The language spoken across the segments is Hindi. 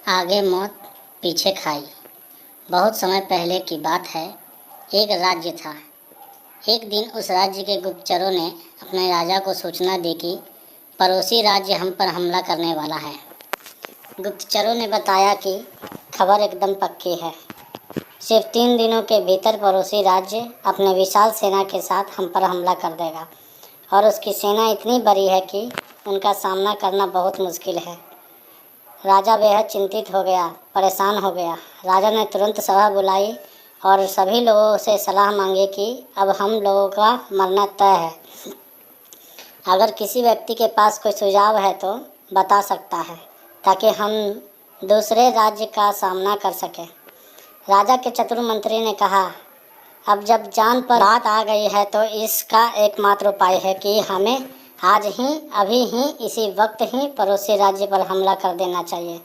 आगे मौत पीछे खाई। बहुत समय पहले की बात है। एक राज्य था। एक दिन उस राज्य के गुप्तचरों ने अपने राजा को सूचना दी कि पड़ोसी राज्य हम पर हमला करने वाला है। गुप्तचरों ने बताया कि खबर एकदम पक्की है। सिर्फ 3 दिनों के भीतर पड़ोसी राज्य अपने विशाल सेना के साथ हम पर हमला कर देगा और उसकी सेना इतनी बड़ी है कि उनका सामना करना बहुत मुश्किल है। राजा बेहद चिंतित हो गया, परेशान हो गया। राजा ने तुरंत सभा बुलाई और सभी लोगों से सलाह मांगी कि अब हम लोगों का मरना तय है। अगर किसी व्यक्ति के पास कोई सुझाव है तो बता सकता है, ताकि हम दूसरे राज्य का सामना कर सकें। राजा के चतुर मंत्री ने कहा, अब जब जान पर बात आ गई है तो इसका एकमात्र उपाय है कि हमें आज ही, अभी ही, इसी वक्त ही पड़ोसी राज्य पर हमला कर देना चाहिए।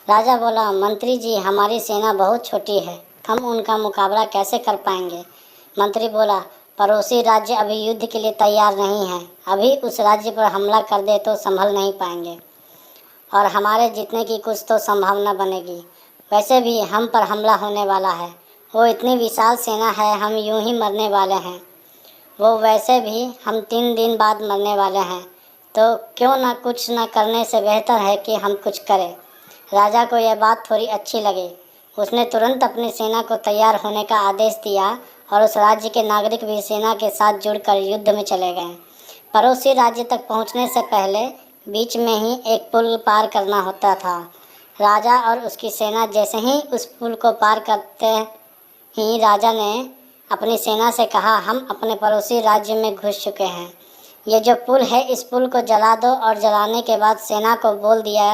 राजा बोला, मंत्री जी, हमारी सेना बहुत छोटी है, हम उनका मुकाबला कैसे कर पाएंगे। मंत्री बोला, पड़ोसी राज्य अभी युद्ध के लिए तैयार नहीं है। अभी उस राज्य पर हमला कर दे तो संभल नहीं पाएंगे और हमारे जीतने की कुछ तो संभावना बनेगी। वैसे भी हम पर हमला होने वाला है। वो इतनी विशाल सेना है, हम यूं ही मरने वाले हैं। वो वैसे भी हम 3 दिन बाद मरने वाले हैं, तो क्यों ना कुछ न करने से बेहतर है कि हम कुछ करें। राजा को यह बात थोड़ी अच्छी लगी। उसने तुरंत अपनी सेना को तैयार होने का आदेश दिया और उस राज्य के नागरिक भी सेना के साथ जुड़कर युद्ध में चले गए। पड़ोसी राज्य तक पहुंचने से पहले बीच में ही एक पुल पार करना होता था। राजा और उसकी सेना जैसे ही उस पुल को पार करते ही राजा ने अपनी सेना से कहा, हम अपने पड़ोसी राज्य में घुस चुके हैं। ये जो पुल है, इस पुल को जला दो। और जलाने के बाद सेना को बोल दिया,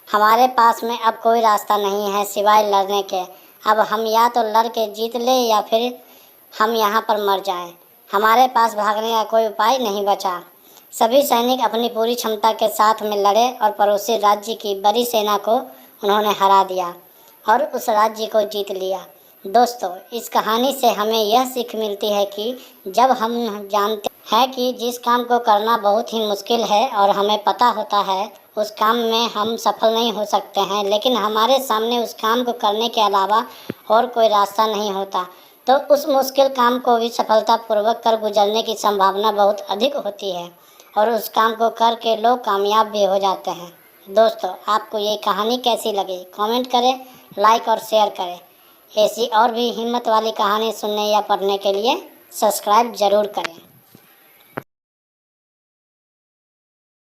हमारे पास में अब कोई रास्ता नहीं है सिवाय लड़ने के। अब हम या तो लड़ के जीत ले या फिर हम यहाँ पर मर जाएं। हमारे पास भागने का कोई उपाय नहीं बचा। सभी सैनिक अपनी पूरी क्षमता के साथ में लड़े और पड़ोसी राज्य की बड़ी सेना को उन्होंने हरा दिया और उस राज्य को जीत लिया। दोस्तों, इस कहानी से हमें यह सीख मिलती है कि जब हम जानते हैं कि जिस काम को करना बहुत ही मुश्किल है और हमें पता होता है उस काम में हम सफल नहीं हो सकते हैं, लेकिन हमारे सामने उस काम को करने के अलावा और कोई रास्ता नहीं होता, तो उस मुश्किल काम को भी सफलतापूर्वक कर गुजरने की संभावना बहुत अधिक होती है और उस काम को करके लोग कामयाब भी हो जाते हैं। दोस्तों, आपको ये कहानी कैसी लगी? कमेंट करें, लाइक और शेयर करें। ऐसी और भी हिम्मत वाली कहानी सुनने या पढ़ने के लिए सब्सक्राइब ज़रूर करें।